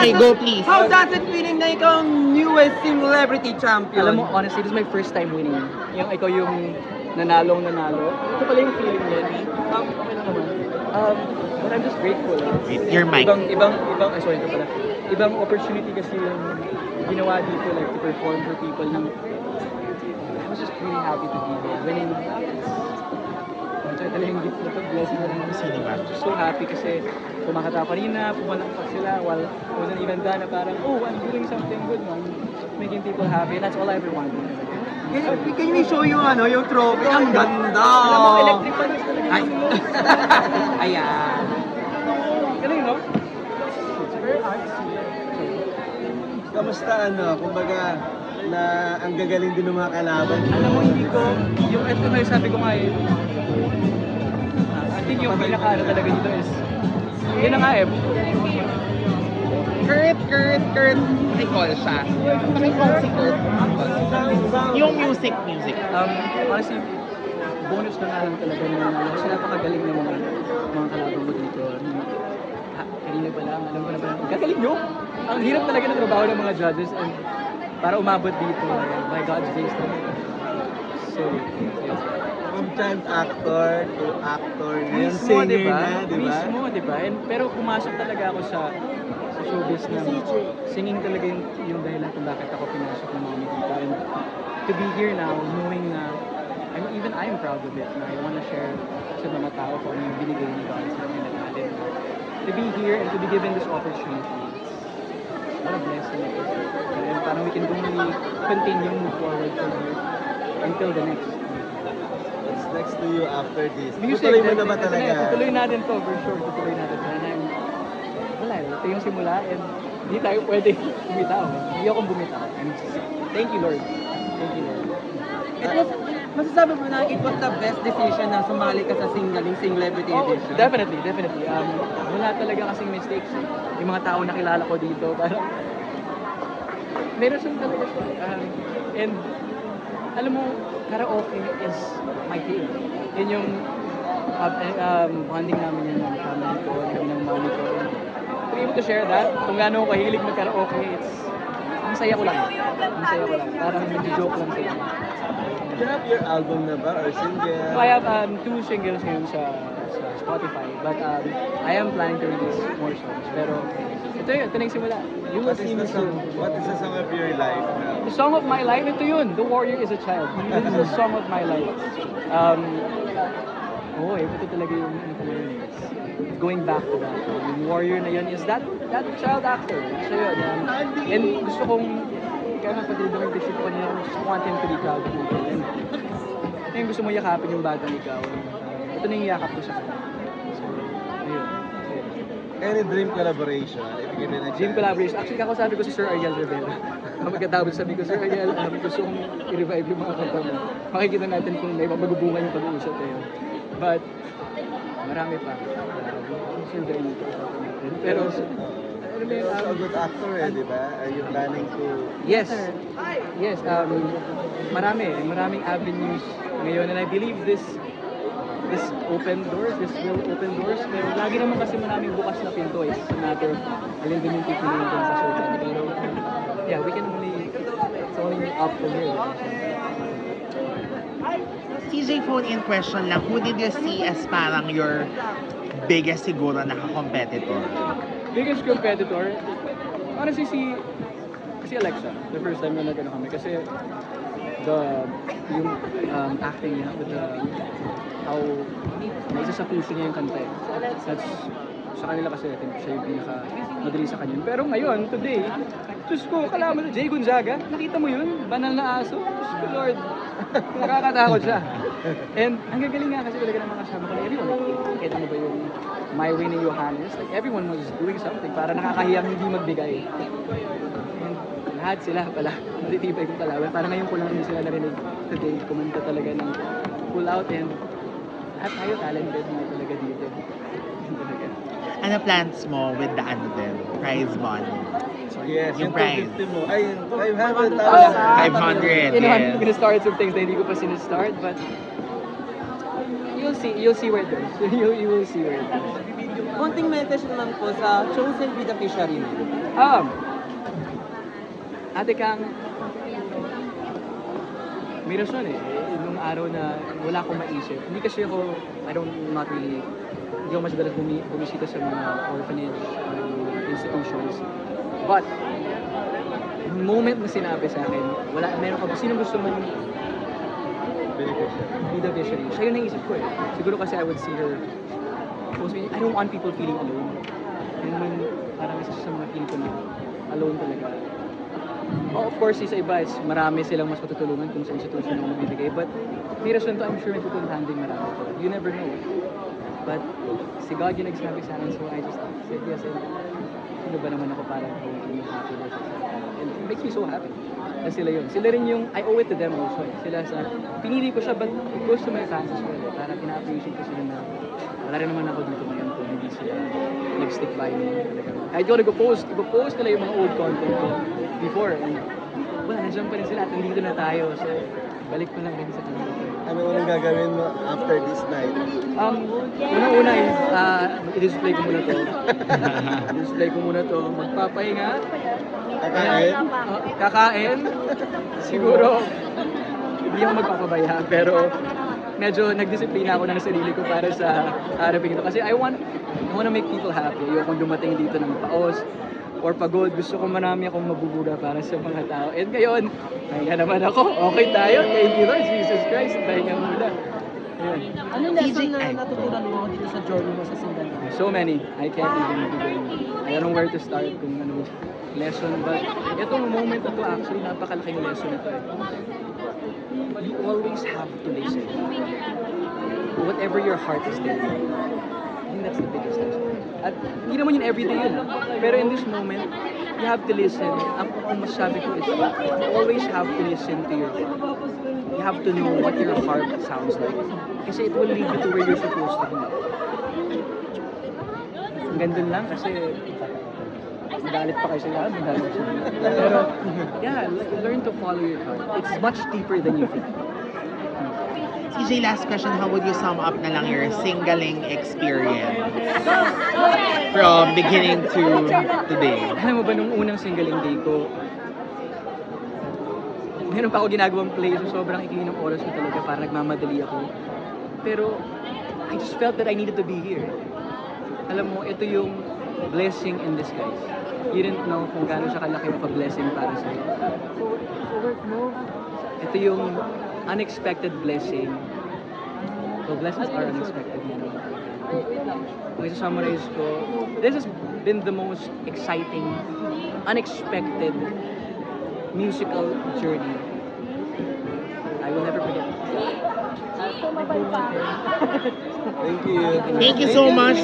Okay, go please. How does it feeling na ikaw ang newest celebrity champion? Alam mo, honestly, this is my first time winning. Yung ikaw yung nanalo. Ito pala yung feeling niya. Okay lang naman. But I'm just grateful. Your mic. Sorry, ito pala. Ibang opportunity kasi yung ginawa dito, like, to perform for people na I was just really happy to be here. Winning. Tsaka talaga yung gift na to, blessing na lang. I'm just so happy kasi kumakata pa rin na, pumalakpak sila while I wasn't even done na parang, oh, I'm doing something good, man. Making people happy, and that's all I ever wanted. Can you show yung yung trophy? Ang ganda! Alam mo, electric pa rin talaga. Ay. Ayan. Galing, no? Kamusta kumbaga na ang gagaling din ng mga kalaban? Alam mo, hindi ko, yung ito na yung sabi ko nga I think yung pinaka talaga dito is, yun na nga Kurt. Recall siya. Recall si Kurt. Yung music. Honestly, bonus na nga lang talaga na kasi napakagaling ng mga kalaban ko dito. Kanina pa lang, alam ko na parang, gagaling nyo! Ang hirap talaga ng trabaho ng mga judges and para umabot dito, by God's grace talaga. So, yes. From child actor to actor, ngayon Mismo, singer diba? na, di ba? Mismo, diba? Pero pumasok talaga ako sa showbiz na singing talaga yung dahilan kung bakit ako pinasok ng mga dito. And to be here now, knowing na I'm proud of it, na I want to share sa mga tao kung ano yung binigay ni God sa akin at natin. To be here and to be given this opportunity, what a blessing it is. And parang we can only continue move forward from here until the next. What's next to you after this? Music, Tutuloy mo na ba talaga? Tutuloy natin to, for sure. Tutuloy natin to. And wala, ito yung simula and hindi tayo pwede bumitaw. Hindi akong bumitaw. And thank you, Lord. Thank you, Lord. Masasabi mo na it was the best decision na sumali ka sa Celebrity Edition? Definitely. Wala talaga kasing mistakes. Yung mga tao nakilala ko dito, parang meron siyang talaga siya. And alam mo, karaoke is my thing. Yun yung bonding namin yun ng family ko, ng mommy ko. To be able to share that, kung gaano ako kahilig mag-karaoke, ang saya ko lang. Parang nag-joke lang sila. Do you have your album na ba or single? I have 2 singles ngayon sa Spotify, but I am planning to release more songs. Pero ito na yung simula. You will see me soon. What is the song of your life now? The song of my life, ito yun. The Warrior is a Child. This is the song of my life. Ito talaga yung going back to that. Yung Warrior na yun is that child actor. So yun. And gusto kong kaya magpatid yung isip ko niya, just want him to be proud of me. And gusto mo yakapin yung batang ikaw. Ito na yung yakap ko sa kanya. So, ayun. Any dream collaboration? If given a Dream chance? collaboration. Actually, ako sabi ko si Sir Ariel Rivera. Pagkatapos sabi ko, Sir Ariel, gusto kong i-revive yung mga kanta mo. Makikita natin kung may magbubungan yung pag-uusap tayo. But, marami pa. Sir Ariel natin. Pero, a good actor di ba? Are you planning to... Yes. Maraming avenues ngayon, and I believe this open doors, this will open doors. Pero lagi naman kasi maraming bukas na pinto is a matter of alin din yung pipiliin kung pasukan. Pero yeah, we can only, it's only up from here. CJ, phone in question lang, who did you see as parang your biggest siguro naka-competitor? Biggest competitor, honestly si Alexa, the first time na nagano kami kasi yung acting niya with how naisa sa puso niya yung kanta. That's sa kanila kasi I think siya yung pinaka madali sa kanya. Pero ngayon, today, Diyos ko, kala mo na Jay Gonzaga, nakita mo yun? Banal na aso? Diyos ko Lord, nakakatakot siya. And ang gagaling nga kasi talaga ng mga kasama ko na everyone. Kita mo ba yung My Way ni Johannes? Like everyone was doing something para nakakahiyang hindi magbigay. And lahat sila pala, matitibay kong kalaban. Para ngayon ko lang sila narinig today, kumanta talaga ng pull out and lahat tayo talented na talaga dito. Yun talaga. Ano plans mo with the prize money? Yes, Yung prize. 250 mo. Ay, 500,000. 500, You know, yes. I'm gonna start some things na hindi ko pa sinistart, but you'll you'll see where it goes. You will see where it goes. Konting message naman po sa Chosen Be the Fishery. Ate Kang, may rason eh. Nung araw na wala akong maisip. Hindi kasi ako, hindi ako madalas bumisita sa mga orphanage institutions. But, yung moment na sinabi sa akin, meron ka, sino gusto mong be the fishery? Siya yung naisip ko eh. Siguro kasi I would see her, I don't want people feeling alone. Yun naman, parang isa sa mga feeling ko na alone talaga. Oh, of course, sa iba, marami silang mas matutulungan kung sa institution na mabibigay. But may rason to, I'm sure may pupuntahan din marami to. You never know. But si God yung nagsabi sa akin, so I just said yes. And ano ba naman ako para making you happy? And it makes me so happy. Na sila yun. Sila rin yung, I owe it to them also. Sila sa, pinili ko siya, but it goes to my fans as well. Para pina-appreciate ko sila na wala rin naman ako dito ngayon kung hindi sila nag-stick by me. Kahit ko nag-post nila yung mga old content ko before. And wala, nandiyan pa rin sila at nandito na tayo. So, balik ko lang rin sa kanila. Ano unang gagawin mo after this night? Unang-una is, i-display ko muna to. I-display ko muna to. Magpapahinga. Kakain? Kakain. Siguro, hindi ako magpapabaya. Pero, medyo nagdisiplina ako ng sarili ko para sa harapin ito. Kasi I wanna make people happy. Ayokong dumating dito ng paos or pagod. Gusto ko marami akong mabubuga para sa mga tao. And ngayon, pahinga naman ako. Okay tayo. Thank you Lord Jesus Christ. Pahinga muna. Ayun. Anong lesson na natutunan mo dito sa journey mo sa Singgaling? So many. I can't even begin. I don't know where to start kung ano lesson. But itong moment na to actually, napakalaking lesson ito eh. You always have to listen. Whatever your heart is telling you. I think that's the biggest lesson. At hindi naman yun everyday yun. Pero in this moment, you have to listen. Ang masasabi ko is, you always have to listen to your heart. You have to know what your heart sounds like. Kasi it will lead you to where you're supposed to be. Ang ganda lang kasi magalit pa kayo sila. Pero, yeah, learn to follow your heart. It's much deeper than you think. CJ, last question, how would you sum up na lang your singling experience? From beginning to today. Alam mo ba, nung unang singling day ko, meron pa ako ginagawang play, so sobrang ikli ng oras ko talaga, para nagmamadali ako. Pero, I just felt that I needed to be here. Alam mo, ito yung blessing in disguise. You didn't know kung gaano siya kalaki of a blessing para sa'yo. Ito yung unexpected blessing. So, blessings are unexpected. Kung isa-summarize ko, this has been the most exciting, unexpected musical journey. I will never forget. Thank you. Thank you so much,